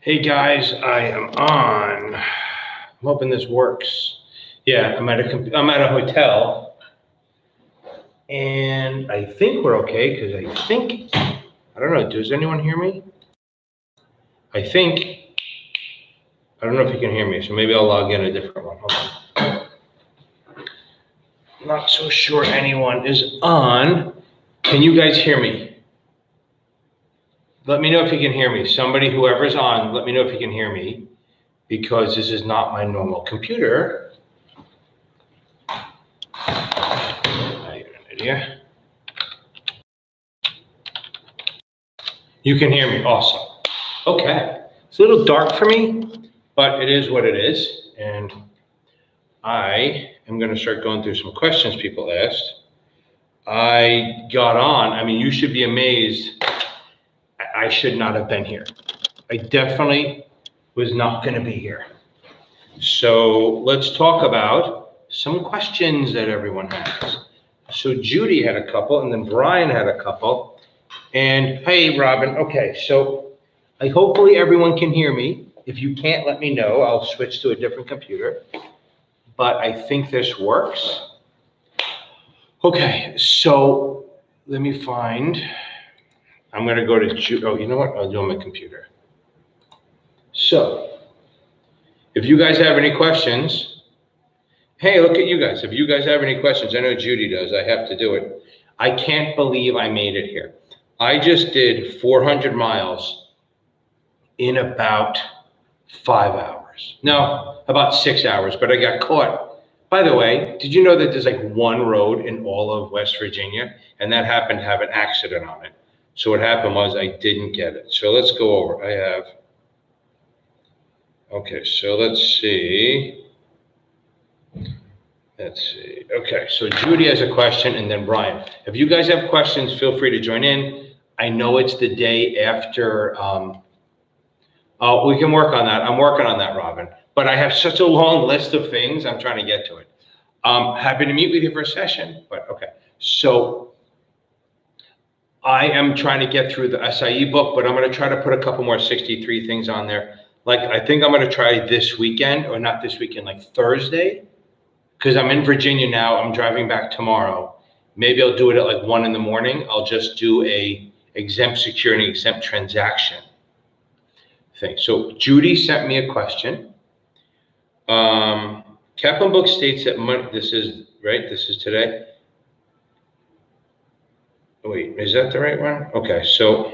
Hey guys, I am on. I'm hoping this works. Yeah, I'm at a hotel, and I think we're okay because I don't know. Does anyone hear me? I don't know if you can hear me, so maybe I'll log in a different one. Hold on. Not so sure anyone is on. Can you guys hear me? Let me know if you can hear me. Somebody, whoever's on, let me know if you can hear me, because this is not my normal computer. Yeah. You can hear me. Awesome. Okay. It's a little dark for me, but it is what it is. And I am going to start going through some questions people asked. I got on. I mean, you should be amazed. I should not have been here. I definitely was not going to be here. So let's talk about some questions that everyone has. So Judy had a couple, and then Brian had a couple. And hey, Robin. Okay, so hopefully everyone can hear me. If you can't, let me know. I'll switch to a different computer. But I think this works. Okay, so let me find. I'm going to go to Judy. Oh, you know what? I'll do it on my computer. So if you guys have any questions, hey, look at you guys. If you guys have any questions, I know Judy does. I have to do it. I can't believe I made it here. I just did 400 miles in about 5 hours. No, about 6 hours, but I got caught. By the way, did you know that there's like one road in all of West Virginia, and that happened to have an accident on it? So what happened was I didn't get it. So let's go over. Okay, so let's see. Okay, so Judy has a question, and then Brian. If you guys have questions, feel free to join in. I know it's the day after. We can work on that. I'm working on that, Robin. But I have such a long list of things. I'm trying to get to it. Happy to meet with you for a session. But okay, so I am trying to get through the SIE book, but I'm going to try to put a couple more 63 things on there. Like I think I'm going to try this weekend, or not this weekend, like Thursday. Because I'm in Virginia now, I'm driving back tomorrow. Maybe I'll do it at like 1 in the morning. I'll just do a exempt security, exempt transaction thing. So Judy sent me a question. Kaplan book states that money, this is right, this is today. Wait, is that the right one? Okay, so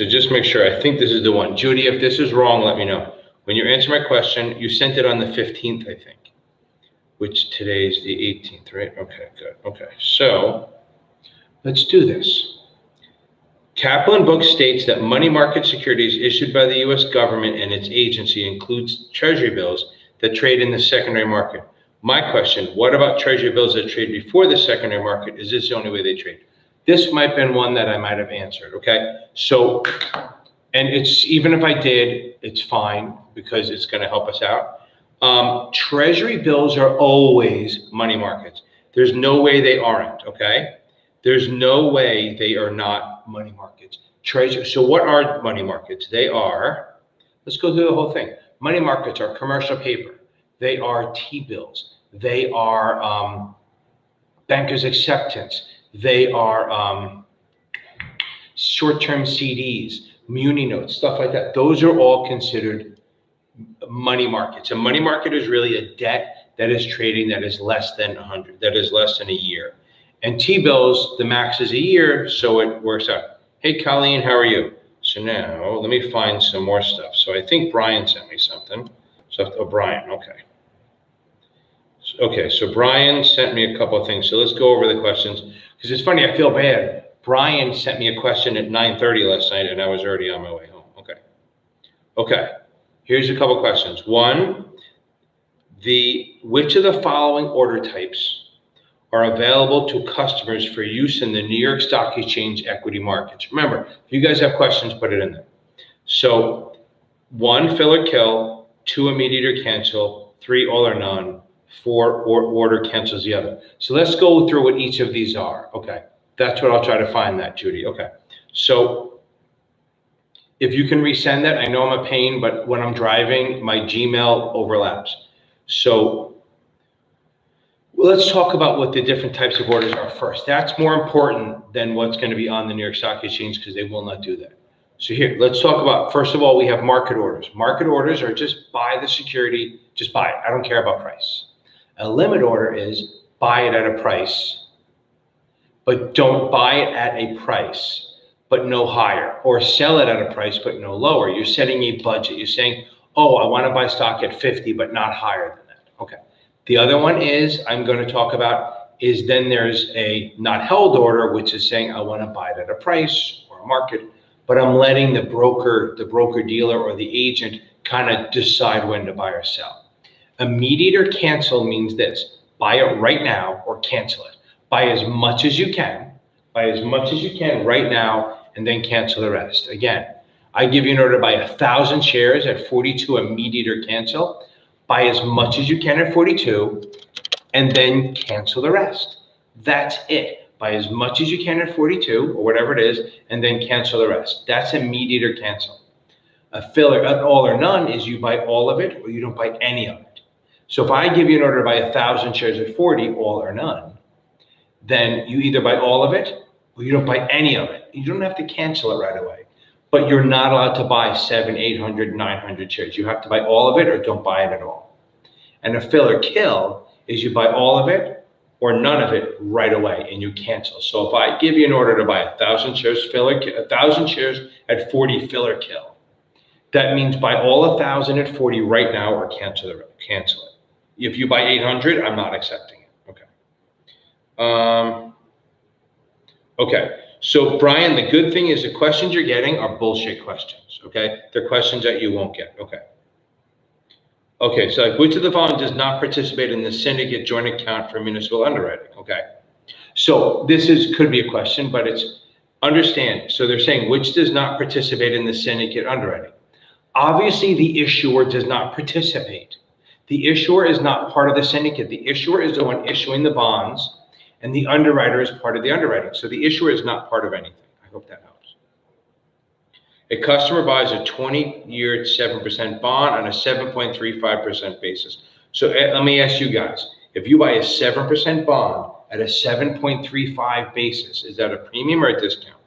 just make sure. I think this is the one. Judy, if this is wrong, let me know. When you answer my question, you sent it on the 15th, I think, which today's the 18th, right? Okay, good. Okay, so let's do this. Kaplan book states that money market securities issued by the U.S. government and its agency includes treasury bills that trade in the secondary market. My question, what about treasury bills that trade before the secondary market? Is this the only way they trade? This might have been one that I might have answered, okay? So, and it's, even if I did, it's fine because it's going to help us out. Treasury bills are always money markets. There's no way they aren't, okay? There's no way they are not money markets. So what are money markets? They are, let's go through the whole thing. Money markets are commercial paper. They are T-bills. They are bankers' acceptance. They are short-term CDs, muni notes, stuff like that. Those are all considered money markets. A money market is really a debt that is trading that is less than 100, that is less than a year. And T-bills, the max is a year, so it works out. Hey, Colleen, how are you? So now let me find some more stuff. So I think Brian sent me something. So, Brian, okay. Okay, so Brian sent me a couple of things. So let's go over the questions. Because it's funny, I feel bad. Brian sent me a question at 9:30 last night, and I was already on my way home. Okay, here's a couple of questions. One, which of the following order types are available to customers for use in the New York Stock Exchange equity markets? Remember, if you guys have questions, put it in there. So 1, fill or kill, 2, immediate or cancel, 3, all or none, 4, or order cancels the other. So let's go through what each of these are. Okay, that's what I'll try to find that, Judy. Okay, so If you can resend that, I know I'm a pain, but when I'm driving, my Gmail overlaps. So let's talk about what the different types of orders are first. That's more important than what's going to be on the New York Stock Exchange because they will not do that. So here, let's talk about, first of all, we have market orders. Market orders are just buy the security, just buy it. I don't care about price. A limit order is buy it at a price, but don't buy it at a price, but no higher, or sell it at a price, but no lower. You're setting a budget. You're saying, oh, I want to buy stock at 50, but not higher than that. Okay. The other one is I'm going to talk about is then there's a not held order, which is saying I want to buy it at a price or a market, but I'm letting the broker dealer or the agent kind of decide when to buy or sell. Immediate or cancel means this: buy it right now or cancel it. Buy as much as you can, right now, and then cancel the rest. Again, I give you an order to buy 1,000 shares at 42, immediate or cancel. Buy as much as you can at 42, and then cancel the rest. That's it. Buy as much as you can at 42, or whatever it is, and then cancel the rest. That's immediate or cancel. A filler, an all or none, is you buy all of it or you don't buy any of it. So if I give you an order to buy 1,000 shares at 40, all or none, then you either buy all of it or you don't buy any of it. You don't have to cancel it right away, but you're not allowed to buy 700, 800, 900 shares. You have to buy all of it or don't buy it at all. And a fill or kill is you buy all of it or none of it right away and you cancel. So if I give you an order to buy 1,000 shares, 1,000 shares at 40, fill or kill, that means buy all 1,000 at 40 right now or cancel it. If you buy 800, I'm not accepting it. Okay. Okay. So Brian, the good thing is the questions you're getting are bullshit questions. Okay. They're questions that you won't get. Okay. Okay. So which of the following does not participate in the syndicate joint account for municipal underwriting? Okay. So this could be a question, but it's understand. So they're saying which does not participate in the syndicate underwriting. Obviously, the issuer does not participate. The issuer is not part of the syndicate. The issuer is the one issuing the bonds, and the underwriter is part of the underwriting. So the issuer is not part of anything. I hope that helps. A customer buys a 20-year 7% bond on a 7.35% basis. So let me ask you guys, if you buy a 7% bond at a 7.35 basis, is that a premium or a discount?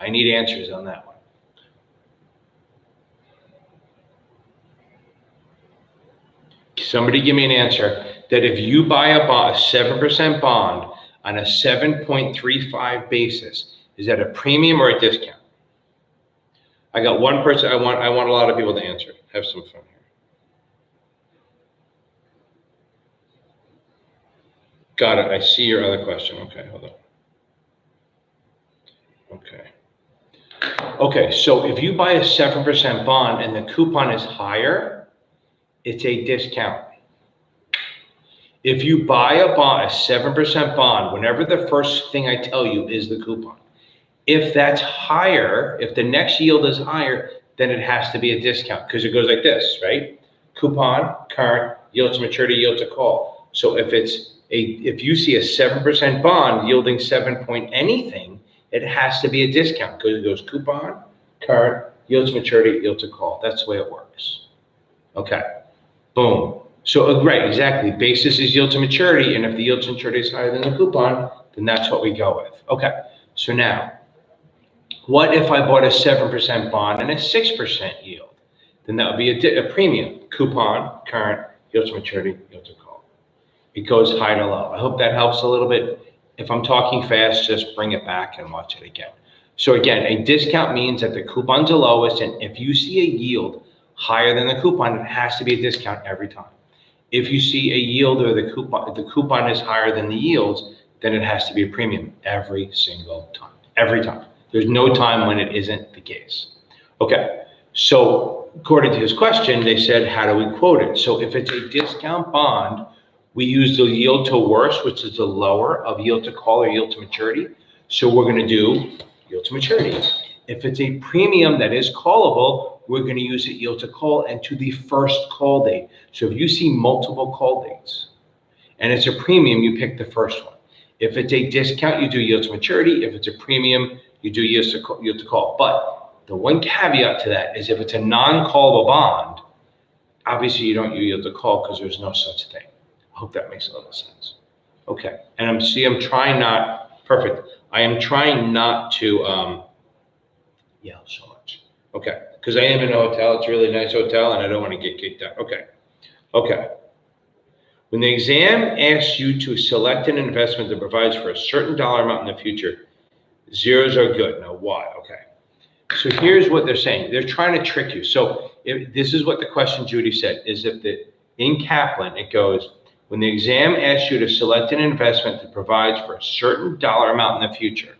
I need answers on that one. Somebody give me an answer that if you buy a 7% bond on a 7.35 basis, is that a premium or a discount? I got one person. I want a lot of people to answer. Have some fun here. Got it. I see your other question. Okay, hold on. Okay, so if you buy a 7% bond and the coupon is higher, it's a discount. If you buy a 7% bond, whenever the first thing I tell you is the coupon, if that's higher, if the next yield is higher, then it has to be a discount because it goes like this, right? Coupon, current, yield to maturity, yield to call. So if you see a 7% bond yielding 7 point anything, it has to be a discount because it goes coupon, current, yield to maturity, yield to call. That's the way it works. Okay, boom. So right, exactly. Basis is yield to maturity, and if the yield to maturity is higher than the coupon, then that's what we go with. Okay, so now, what if I bought a 7% bond and a 6% yield? Then that would be a premium. Coupon, current, yield to maturity, yield to call. It goes high to low. I hope that helps a little bit. If I'm talking fast, just bring it back and watch it again. So again, a discount means that the coupon's the lowest, and if you see a yield higher than the coupon, it has to be a discount every time. If you see a yield or the coupon is higher than the yields, then it has to be a premium every single time. Every time. There's no time when it isn't the case. Okay, so according to his question, they said, how do we quote it? So if it's a discount bond, we use the yield to worst, which is the lower of yield to call or yield to maturity. So we're going to do yield to maturity. If it's a premium that is callable, we're going to use it yield to call and to the first call date. So if you see multiple call dates and it's a premium, you pick the first one. If it's a discount, you do yield to maturity. If it's a premium, you do yield to call. But The one caveat to that is if it's a non-callable bond, obviously you don't yield the call because there's no such thing. I hope that makes a little sense. Okay, and I'm trying not, perfect. I am trying not to yell so much. Okay, because I am in a hotel, it's a really nice hotel and I don't want to get kicked out. Okay. When the exam asks you to select an investment that provides for a certain dollar amount in the future, zeros are good. Now why? Okay. So here's what they're saying. They're trying to trick you. So this is what the question Judy said, is if in Kaplan, it goes, when the exam asks you to select an investment that provides for a certain dollar amount in the future,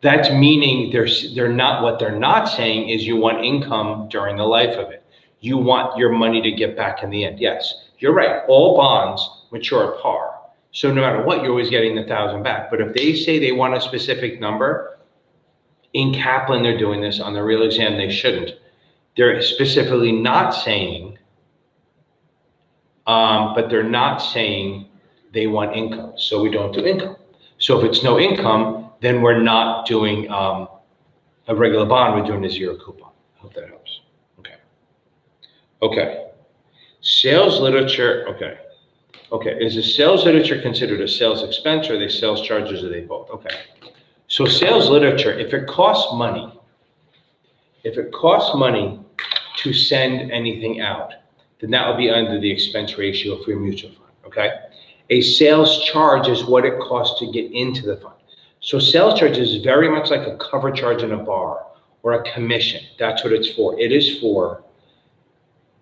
that's meaning they're not, what they're not saying is you want income during the life of it. You want your money to get back in the end. Yes, you're right. All bonds mature at par. So no matter what, you're always getting the 1,000 back. But if they say they want a specific number, in Kaplan, they're doing this. On the real exam, they shouldn't. They're specifically not saying, but they're not saying they want income. So we don't do income. So if it's no income, then we're not doing a regular bond. We're doing a zero coupon. I hope that helps. Okay. Sales literature. Okay. Is the sales literature considered a sales expense, or are they sales charges, or are they both? Okay. So sales literature, if it costs money to send anything out, then that will be under the expense ratio for your mutual fund, okay? A sales charge is what it costs to get into the fund. So sales charge is very much like a cover charge in a bar or a commission. That's what it's for. It is for,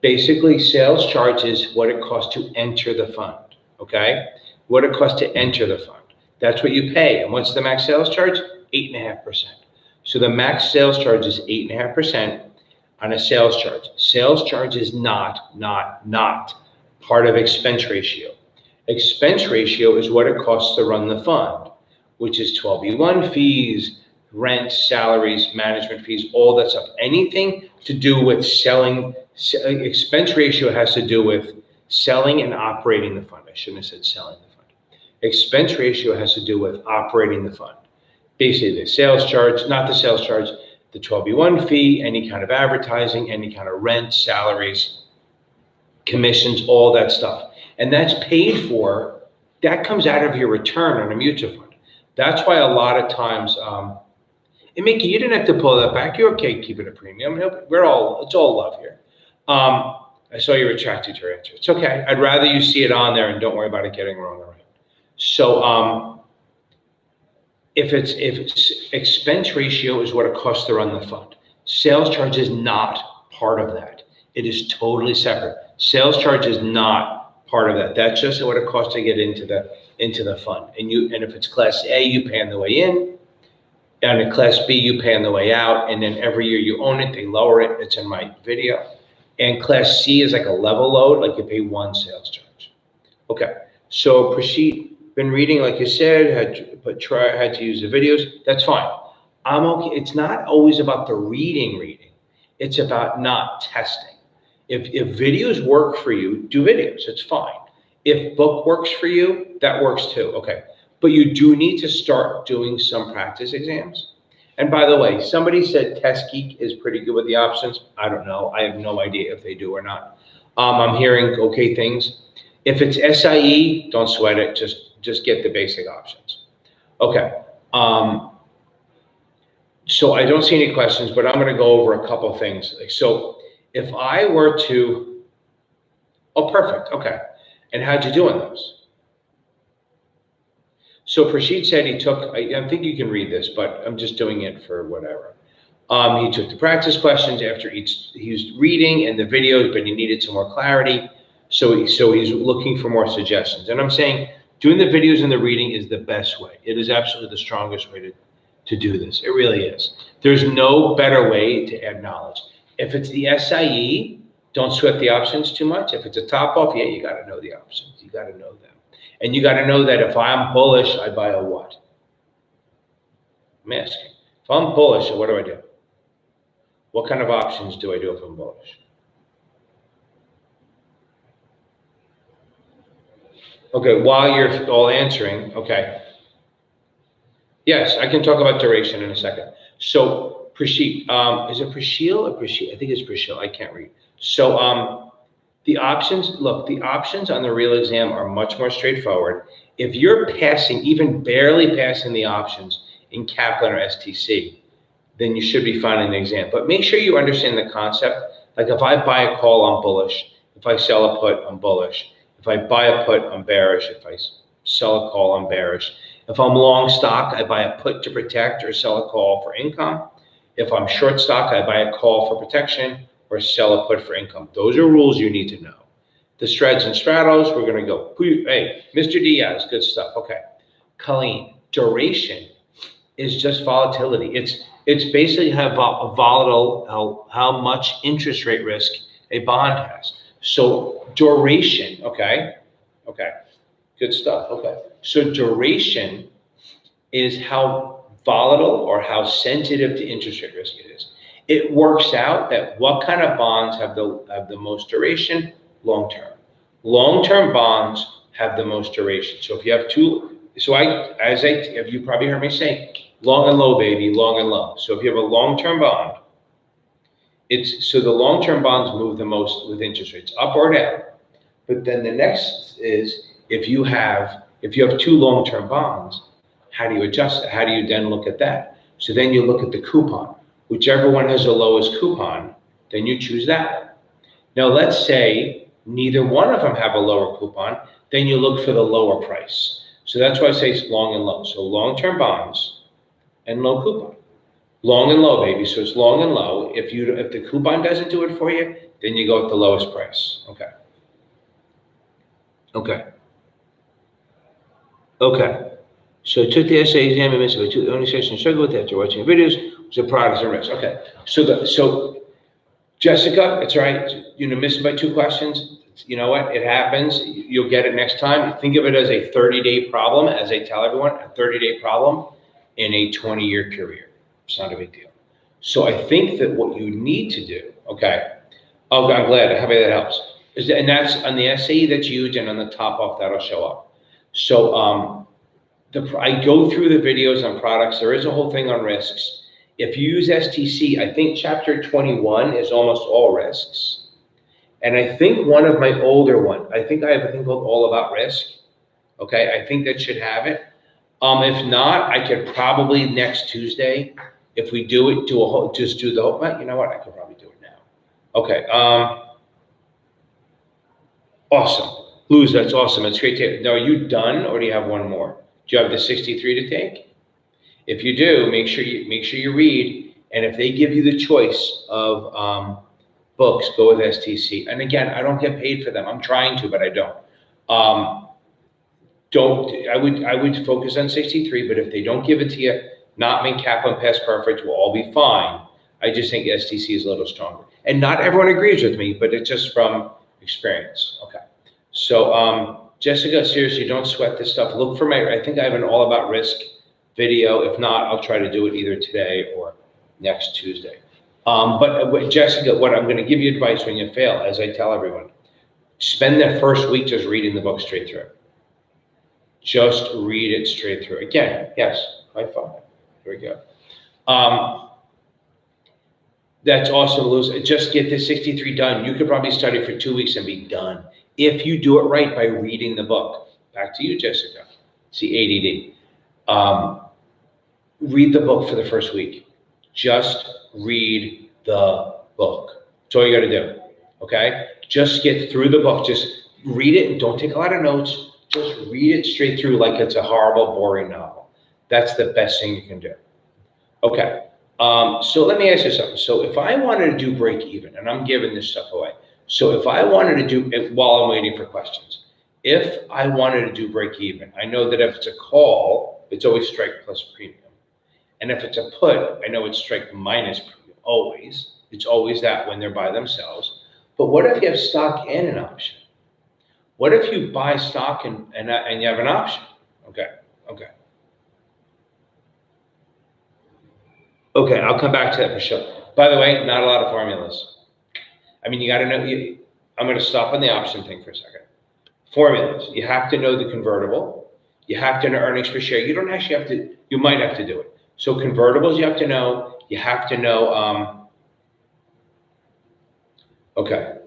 basically, sales charge is what it costs to enter the fund, okay? What it costs to enter the fund. That's what you pay. And what's the max sales charge? 8.5%. So the max sales charge is 8.5% on a sales charge. Sales charge is not part of expense ratio. Expense ratio is what it costs to run the fund, which is 12B1 fees, rent, salaries, management fees, all that stuff. Anything to do with selling, expense ratio has to do with selling and operating the fund. I shouldn't have said selling the fund. Expense ratio has to do with operating the fund. Basically, the sales charge, not the sales charge, the 12B1 fee, any kind of advertising, any kind of rent, salaries, commissions, all that stuff. And that's paid for, that comes out of your return on a mutual fund. That's why a lot of times, Mickey, you didn't have to pull that back. You're okay keeping a premium. It's all love here. I saw you retracted your answer. It's okay. I'd rather you see it on there and don't worry about it getting wrong or right. So if it's expense ratio is what it costs to run the fund. Sales charge is not part of that. It is totally separate. Sales charge is not part of that. That's just what it costs to get into the fund. And if it's class A, you pay on the way in. And in class B, you pay on the way out. And then every year you own it, they lower it. It's in my video. And class C is like a level load, like you pay one sales charge. Okay, so proceed. Been reading, like you said, had to use the videos. That's fine. I'm okay. It's not always about the reading. It's about not testing. If videos work for you, do videos. It's fine. If book works for you, that works too. Okay, but you do need to start doing some practice exams. And by the way, somebody said Test Geek is pretty good with the options. I don't know. I have no idea if they do or not. I'm hearing okay things. If it's SIE, don't sweat it. Just get the basic options. Okay. So I don't see any questions, but I'm going to go over a couple of things. So if I were to, oh, perfect. Okay. And how'd you do on those? So Prashid said he took, I think you can read this, but I'm just doing it for whatever. He took the practice questions after each, he was reading and the videos, but he needed some more clarity. So he's looking for more suggestions. And I'm saying doing the videos and the reading is the best way. It is absolutely the strongest way to do this. It really is. There's no better way to add knowledge. If it's the SIE, don't sweat the options too much. If it's a top off, yeah, you got to know the options. You got to know them. And you got to know that if I'm bullish, I buy a what? I'm asking. If I'm bullish, what do I do? What kind of options do I do if I'm bullish? Okay, while you're all answering, okay. Yes, I can talk about duration in a second. So Is it Prashil or Prashil? I think it's Prashil. I can't read. So the options, look, the options on the real exam are much more straightforward. If you're passing, even barely passing the options in Kaplan or STC, then you should be fine in the exam. But make sure you understand the concept. Like if I buy a call, I'm bullish. If I sell a put, I'm bullish. If I buy a put, I'm bearish. If I sell a call, I'm bearish. If I'm long stock, I buy a put to protect or sell a call for income. If I'm short stock, I buy a call for protection or sell a put for income. Those are rules you need to know. The spreads and straddles, we're going to go. Hey, Mr. Diaz, good stuff. Okay. Colleen, duration is just volatility. It's basically how much interest rate risk a bond has. So duration, okay, good stuff. Okay, so duration is how volatile or how sensitive to interest rate risk it is. It works out that what kind of bonds have the most duration? Long term. Long term bonds have the most duration. So if you have two, if you probably heard me say, long and low, baby, long and low. So if you have a long-term bond, the long-term bonds move the most with interest rates, up or down. But then the next is if you have two long-term bonds, how do you adjust it? How do you then look at that? So then you look at the coupon. Whichever one has the lowest coupon, then you choose that. Now let's say neither one of them have a lower coupon, then you look for the lower price. So that's why I say it's long and low. So long-term bonds and low coupon. Long and low, baby. So it's long and low. If the coupon doesn't do it for you, then you go with the lowest price. Okay. So I took the SIE exam and missed it. The only section I struggled with after watching the videos was the products and risks. Okay. So Jessica, it's all right. Missed by 2 questions. You know what? It happens. You'll get it next time. Think of it as a 30-day problem, as I tell everyone, a 30-day problem in a 20-year career. It's not a big deal. So I think that what you need to do, okay. Oh, I'm glad. How about that helps? And that's on the SAE that's huge, and on the top off that'll show up. So I go through the videos on products. There is a whole thing on risks. If you use STC, I think chapter 21 is almost all risks. And I think one of my older ones, I think I have a thing called All About Risk. Okay, I think that should have it. If not, I could probably next Tuesday, if we do it, just do the whole, well, you know what, I could probably do it now. Okay, awesome. Luz, that's awesome. It's great to, now are you done or do you have one more? Do you have the 63 to take? If you do, make sure you read, and if they give you the choice of books, go with STC. And again, I don't get paid for them. I'm trying to, but I don't. I would focus on 63, but if they don't give it to you, not make Kaplan Pass Perfect, we'll all be fine. I just think STC is a little stronger. And not everyone agrees with me, but it's just from experience. Okay. So Jessica, seriously, don't sweat this stuff. Look for I think I have an All About Risk video. If not, I'll try to do it either today or next Tuesday. But Jessica, what I'm going to give you advice when you fail, as I tell everyone, spend the first week just reading the book straight through. Just read it straight through. Again, yes, high five. Here we go. That's awesome, Luz. Just get the 63 done. You could probably study for 2 weeks and be done. If you do it right by reading the book. Back to you, Jessica. See, ADD. Read the book for the first week. Just read the book. That's all you got to do. Okay? Just get through the book. Just read it and don't take a lot of notes. Just read it straight through like it's a horrible, boring novel. That's the best thing you can do. Okay. So let me ask you something. So if I wanted to do break even, and I'm giving this stuff away. So if I wanted to do, while I'm waiting for questions, if I wanted to do break even, I know that if it's a call, it's always strike plus premium. And if it's a put, I know it's strike minus premium, always. It's always that when they're by themselves. But what if you have stock and an option? What if you buy stock and you have an option? Okay. Okay, I'll come back to that for sure. By the way, not a lot of formulas. I mean, you got to know, I'm going to stop on the option thing for a second. Formulas, you have to know the convertible. You have to know earnings per share. You don't actually have to, you might have to do it. So convertibles, you have to know. you have to know, okay.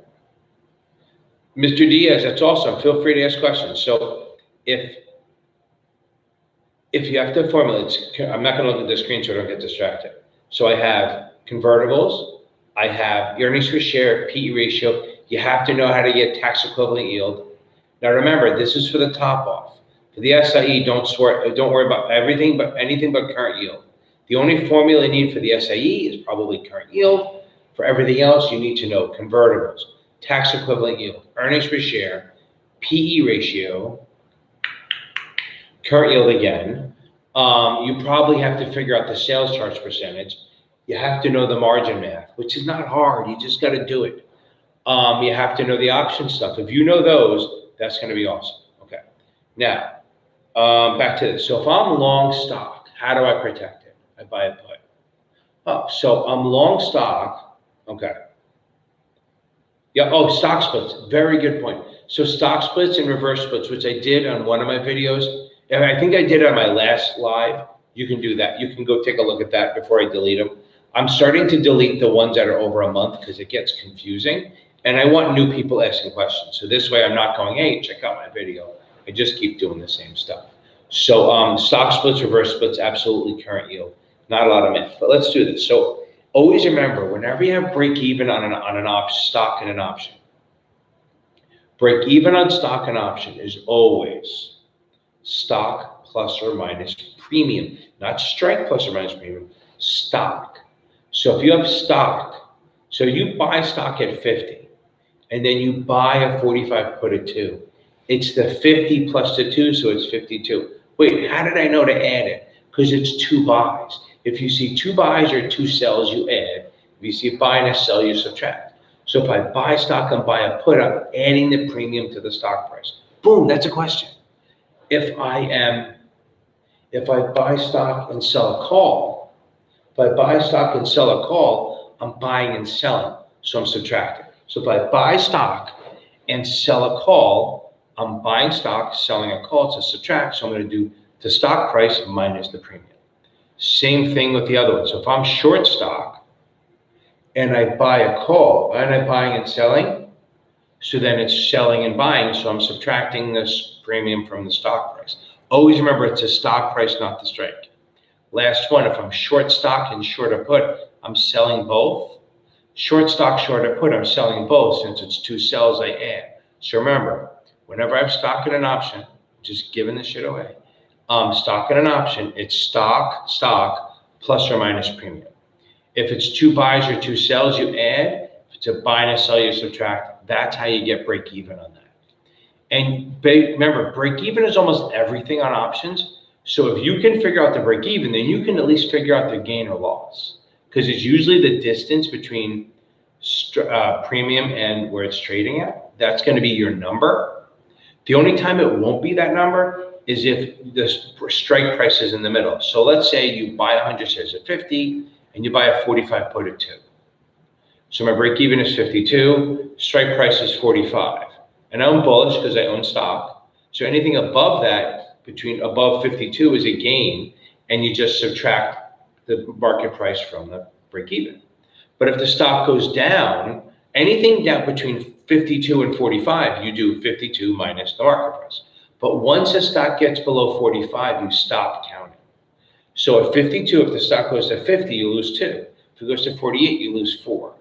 Mr. Diaz, that's awesome. Feel free to ask questions. So if you have to formulate, I'm not going to look at the screen so I don't get distracted. So I have convertibles, I have earnings per share, PE ratio. You have to know how to get tax equivalent yield. Now remember, this is for the top off. For the SIE, don't worry about anything but current yield. The only formula you need for the SIE is probably current yield. For everything else, you need to know convertibles, tax equivalent yield, earnings per share, PE ratio, current yield again. You probably have to figure out the sales charge percentage. You have to know the margin math, which is not hard. You just got to do it. You have to know the option stuff. If you know those, that's going to be awesome. Okay. Now, back to this. So if I'm long stock, how do I protect it? I buy a put. Oh, so I'm long stock. Okay. Yeah. Oh, stock splits. Very good point. So stock splits and reverse splits, which I did on one of my videos. And I think I did on my last live. You can do that. You can go take a look at that before I delete them. I'm starting to delete the ones that are over a month because it gets confusing. And I want new people asking questions. So this way I'm not going, hey, check out my video. I just keep doing the same stuff. So stock splits, reverse splits, absolutely current yield. Not a lot of math, but let's do this. So always remember, whenever you have break even on an option, stock and an option, break even on stock and option is always stock plus or minus premium, not strike plus or minus premium, stock. So if you have stock, so you buy stock at 50 and then you buy a 45 put at 2. It's the 50 plus the 2, so it's 52. Wait, how did I know to add it? Because it's 2 buys. If you see 2 buys or 2 sells, you add. If you see a buy and a sell, you subtract. So if I buy stock and buy a put, I'm adding the premium to the stock price. Boom, that's a question. If I buy stock and sell a call, I'm buying and selling, so I'm subtracting. So if I buy stock and sell a call, I'm buying stock, selling a call, to subtract, so I'm going to do the stock price minus the premium. Same thing with the other one. So if I'm short stock and I buy a call, and I'm buying and selling, so then it's selling and buying, so I'm subtracting this premium from the stock price. Always remember, it's a stock price, not the strike. Last one, if I'm short stock and short a put, I'm selling both. Short stock, short a put, I'm selling both. Since it's 2 sells, I add. So remember, whenever I have stock and an option, just giving this shit away, stock and an option, it's stock plus or minus premium. If it's 2 buys or 2 sells, you add. If it's a buy and a sell, you subtract. That's how you get break even on that. And remember, break even is almost everything on options. So if you can figure out the break even, then you can at least figure out the gain or loss, because it's usually the distance between premium and where it's trading at. That's going to be your number. The only time it won't be that number is if the strike price is in the middle. So let's say you buy 100 shares at 50 and you buy a 45 put at 2. So my break even is 52, strike price is 45. And I'm bullish because I own stock. So anything above that, above 52 is a gain, and you just subtract the market price from the break even. But if the stock goes down, anything down between 52 and 45, you do 52 minus the market price. But once the stock gets below 45, you stop counting. So at 52, if the stock goes to 50, you lose 2. If it goes to 48, you lose 4.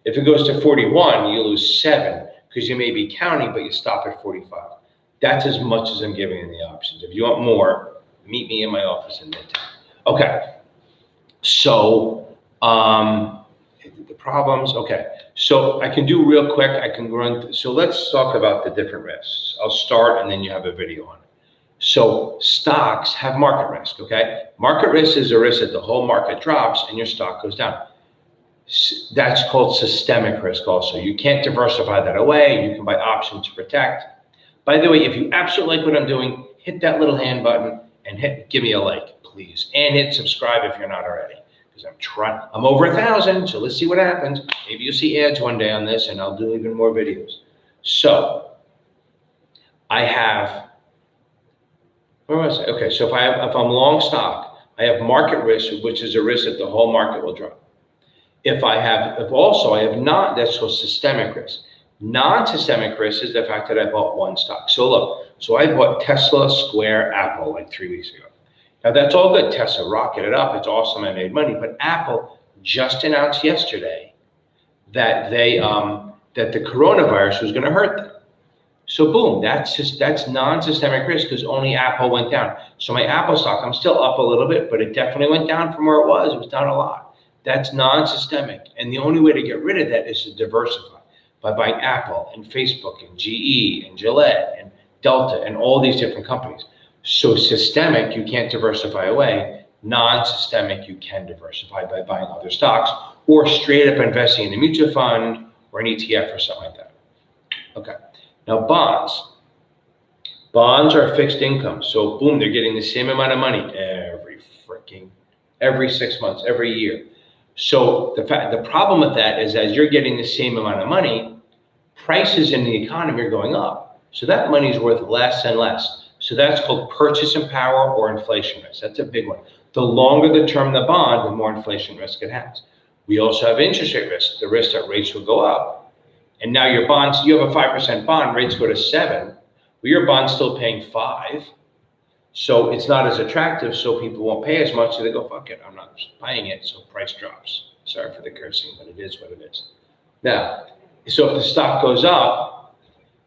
If it goes to 41, you lose 7, because you may be counting, but you stop at 45. That's as much as I'm giving in the options. If you want more, meet me in my office in Midtown. Okay. So the problems. Okay. So I can do real quick. I can run. So let's talk about the different risks. I'll start, and then you have a video on it. So stocks have market risk. Okay. Market risk is a risk that the whole market drops and your stock goes down. That's called systemic risk. Also, you can't diversify that away. You can buy options to protect. By the way, if you absolutely like what I'm doing, hit that little hand button and give me a like, please. And hit subscribe if you're not already, because I'm over 1,000, so let's see what happens. Maybe you'll see ads one day on this, and I'll do even more videos. So I have, where was I? Okay, so if I'm long stock, I have market risk, which is a risk that the whole market will drop. If I have not, that's called systemic risk. Non-systemic risk is the fact that I bought one stock. So look, so I bought Tesla, Square, Apple like 3 weeks ago. Now that's all good. Tesla rocketed up. It's awesome. I made money. But Apple just announced yesterday that that the coronavirus was going to hurt them. So boom, that's non-systemic risk because only Apple went down. So my Apple stock, I'm still up a little bit, but it definitely went down from where it was. It was down a lot. That's non-systemic. And the only way to get rid of that is to diversify by buying Apple and Facebook and GE and Gillette and Delta and all these different companies. So systemic, you can't diversify away. Non-systemic, you can diversify by buying other stocks or straight up investing in a mutual fund or an ETF or something like that. Okay. Now bonds. Bonds are fixed income. So boom, they're getting the same amount of money every 6 months, every year. So the problem with that is as you're getting the same amount of money, prices in the economy are going up. So that money is worth less and less. So that's called purchasing power or inflation risk. That's a big one. The longer the term the bond, the more inflation risk it has. We also have interest rate risk, the risk that rates will go up. And now your bonds, you have a 5% bond, rates go to 7, well, your bond's still paying 5. So it's not as attractive, so people won't pay as much, so they go, fuck it, I'm not buying it, so price drops. Sorry for the cursing, but it is what it is. Now, so if the stock goes up,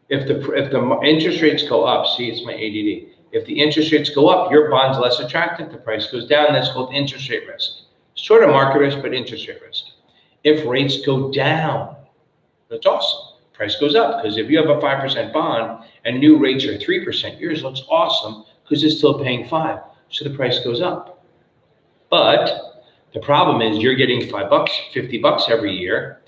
if the interest rates go up, see, it's my ADD. If the interest rates go up, your bond's less attractive, the price goes down, that's called interest rate risk. Sort of market risk, but interest rate risk. If rates go down, that's awesome. Price goes up because if you have a 5% bond and new rates are 3%, yours looks awesome because it's still paying 5. So the price goes up. But the problem is you're getting $5, $50 every year.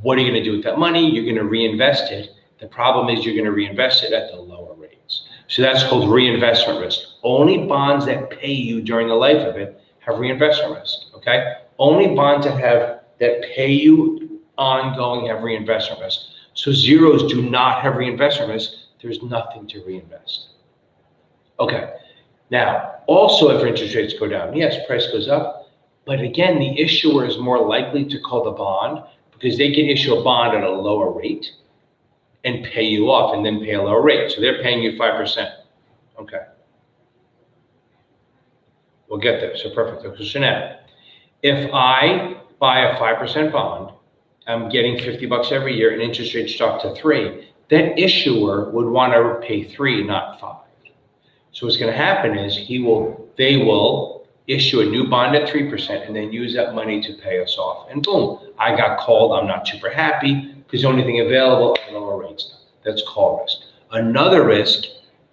What are you going to do with that money? You're going to reinvest it. The problem is you're going to reinvest it at the lower rates. So that's called reinvestment risk. Only bonds that pay you during the life of it have reinvestment risk. Okay? Only bonds that pay you ongoing have reinvestment risk. So zeros do not have reinvestment risk. There's nothing to reinvest. Okay. Now, also if interest rates go down, yes, price goes up. But again, the issuer is more likely to call the bond because they can issue a bond at a lower rate and pay you off and then pay a lower rate. So they're paying you 5%. Okay. We'll get there. So perfect. Okay, so now, if I buy a 5% bond, I'm getting $50 every year and interest rates drop to 3, that issuer would want to pay 3, not 5. So what's going to happen is they will issue a new bond at 3% and then use that money to pay us off. And boom, I got called. I'm not super happy because the only thing available are lower rates. That's call risk. Another risk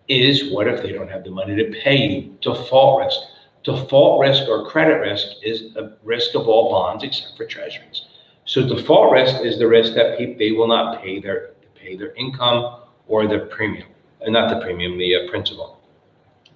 is what if they don't have the money to pay you? Default risk. Default risk or credit risk is a risk of all bonds except for treasuries. So default risk is the risk that they will not pay their income or the premium, and not the premium, the principal.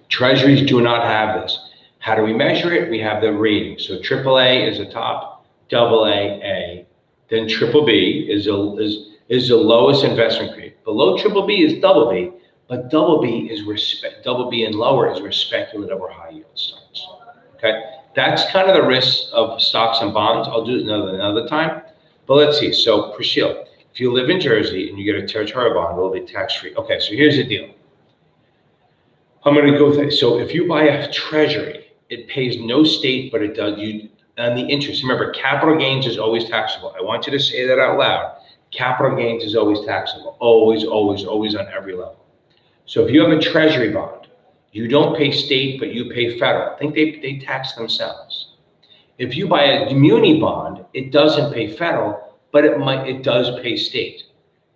Treasuries do not have this. How do we measure it? We have the rating. So AAA is the top, AA, A, then BBB is the lowest investment grade. Below BBB is BB, but BB and lower is where speculative or high yield starts. Okay. That's kind of the risks of stocks and bonds. I'll do it another time. But let's see. So, Prashil, if you live in Jersey and you get a territorial bond, will it be tax-free? Okay, so here's the deal. I'm going to go with it. So if you buy a treasury, it pays no state, but it does and the interest. Remember, capital gains is always taxable. I want you to say that out loud. Capital gains is always taxable. Always, always, always on every level. So if you have a treasury bond, you don't pay state, but you pay federal. I think they tax themselves. If you buy a muni bond, it doesn't pay federal, but it does pay state.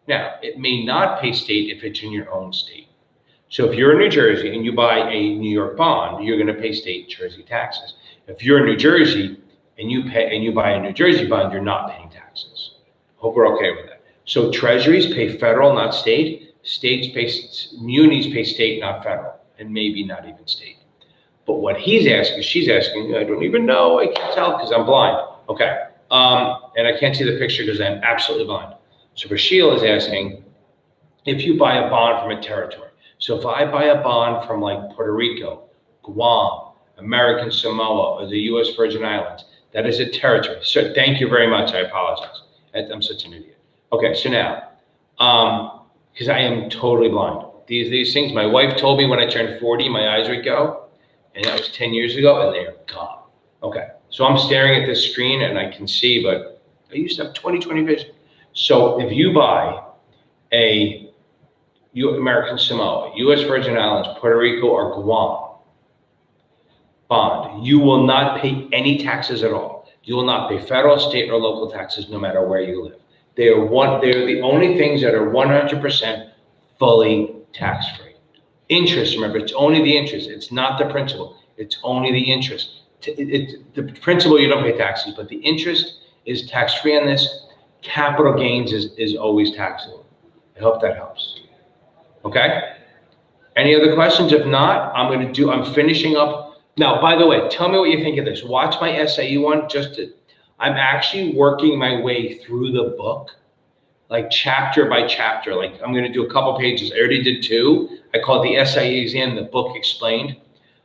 Now, it may not pay state if it's in your own state. So if you're in New Jersey and you buy a New York bond, you're going to pay state Jersey taxes. If you're in New Jersey and you buy a New Jersey bond, you're not paying taxes. Hope we're okay with that. So treasuries pay federal, not state. Munis pay state, not federal, and maybe not even state. But what she's asking, I don't even know, I can't tell because I'm blind. Okay, and I can't see the picture because I'm absolutely blind. So Rashil is asking, if you buy a bond from a territory, so if I buy a bond from like Puerto Rico, Guam, American Samoa, or the U.S. Virgin Islands. That is a territory. So thank you very much. I apologize. I'm such an idiot. Okay, so now, because I am totally blind. These things, my wife told me when I turned 40, my eyes would go, and that was 10 years ago, and they are gone. Okay, so I'm staring at this screen, and I can see, but I used to have 20/20 vision. So if you buy a American Samoa, U.S. Virgin Islands, Puerto Rico, or Guam bond, you will not pay any taxes at all. You will not pay federal, state, or local taxes no matter where you live. They are the only things that are 100% fully tax-free. Interest, remember, it's only the interest. It's not the principal. It's only the interest. The principal, you don't pay taxes, but the interest is tax-free on this. Capital gains is always taxable. I hope that helps. Okay? Any other questions? If not, I'm finishing up. Now, by the way, tell me what you think of this. Watch my SIE one. I'm actually working my way through the book, like chapter by chapter. Like I'm going to do a couple pages. I already did 2. I call it the SIE exam, the book explained.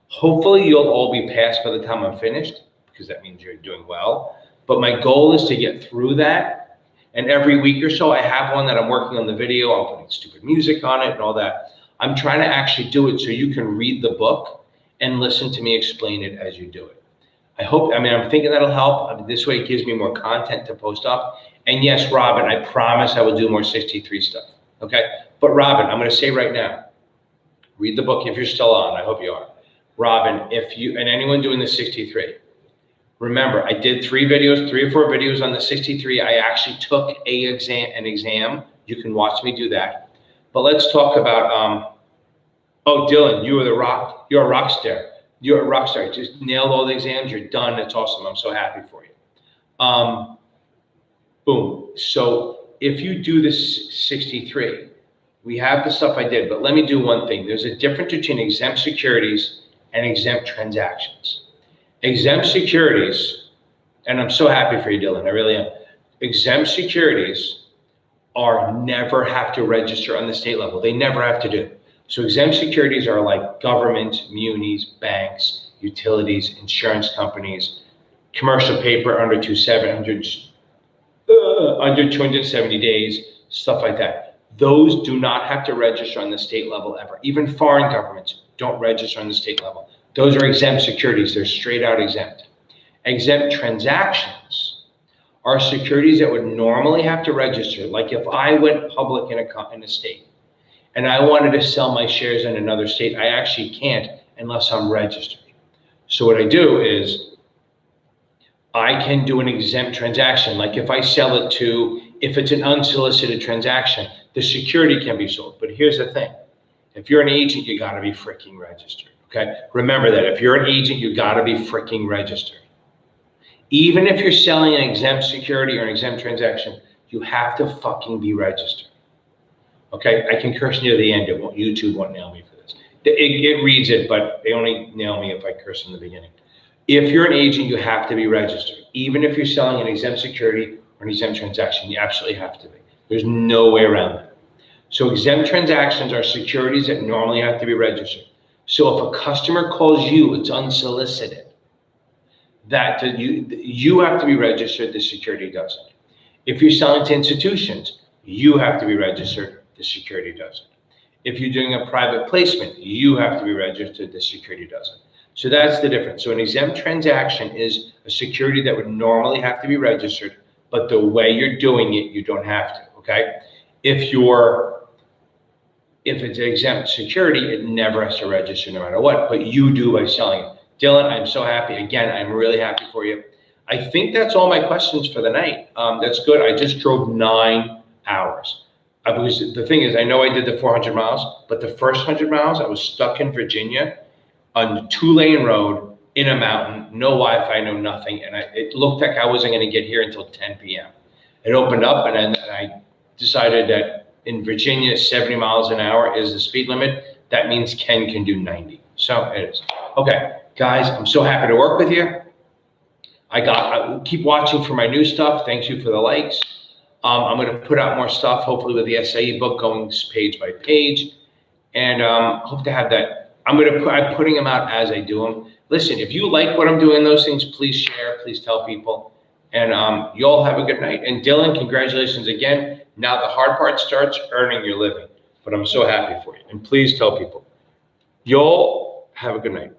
Hopefully you'll all be passed by the time I'm finished, because that means you're doing well. But my goal is to get through that. And every week or so, I have one that I'm working on the video. I'm putting stupid music on it and all that. I'm trying to actually do it so you can read the book and listen to me explain it as you do it. I'm thinking that'll help. This way it gives me more content to post up. And yes, Robin, I promise I will do more 63 stuff, okay? But Robin, I'm gonna say right now, read the book if you're still on, I hope you are. Robin, and anyone doing the 63, remember, I did 3 or 4 videos on the 63. I actually took an exam. You can watch me do that. But let's talk about, oh, Dylan, you're a rock star. You're a rock star. You just nailed all the exams. You're done. That's awesome. I'm so happy for you. Boom. So if you do this 63, we have the stuff I did, but let me do one thing. There's a difference between exempt securities and exempt transactions. Exempt securities, and I'm so happy for you, Dylan, I really am. Exempt securities never have to register on the state level. They never have to do it. So exempt securities are like government, munis, banks, utilities, insurance companies, commercial paper under 270 days, stuff like that. Those do not have to register on the state level ever. Even foreign governments don't register on the state level. Those are exempt securities. They're straight out exempt. Exempt transactions are securities that would normally have to register. Like if I went public in a state and I wanted to sell my shares in another state, I actually can't unless I'm registered. So what I do is I can do an exempt transaction. Like if I sell it if it's an unsolicited transaction, the security can be sold. But here's the thing. If you're an agent, you gotta be freaking registered, okay? Remember that if you're an agent, you gotta be freaking registered. Even if you're selling an exempt security or an exempt transaction, you have to fucking be registered. Okay, I can curse near the end. YouTube won't nail me for this. It reads it, but they only nail me if I curse in the beginning. If you're an agent, you have to be registered. Even if you're selling an exempt security or an exempt transaction, you absolutely have to be. There's no way around that. So exempt transactions are securities that normally have to be registered. So if a customer calls you, it's unsolicited. You have to be registered, the security doesn't. If you're selling to institutions, you have to be registered, the security doesn't. If you're doing a private placement, you have to be registered, the security doesn't. So that's the difference. So an exempt transaction is a security that would normally have to be registered, but the way you're doing it, you don't have to, okay? If it's an exempt security, it never has to register no matter what, but you do by selling it. Dylan, I'm so happy. Again, I'm really happy for you. I think that's all my questions for the night. That's good. I just drove 9 hours. The thing is, I know I did the 400 miles, but the first 100 miles, I was stuck in Virginia on a 2-lane road in a mountain, no Wi-Fi, no nothing. And it looked like I wasn't going to get here until 10 p.m. It opened up, and then I decided that in Virginia, 70 miles an hour is the speed limit. That means Ken can do 90. So it is. Okay, guys, I'm so happy to work with you. I keep watching for my new stuff. Thank you for the likes. I'm going to put out more stuff, hopefully with the SIE book going page by page. And hope to have that. I'm putting them out as I do them. listen, if you like what I'm doing, those things, please share, please tell people. And you all have a good night. And Dylan, congratulations again. Now the hard part starts, earning your living. But I'm so happy for you. And please tell people. You all have a good night.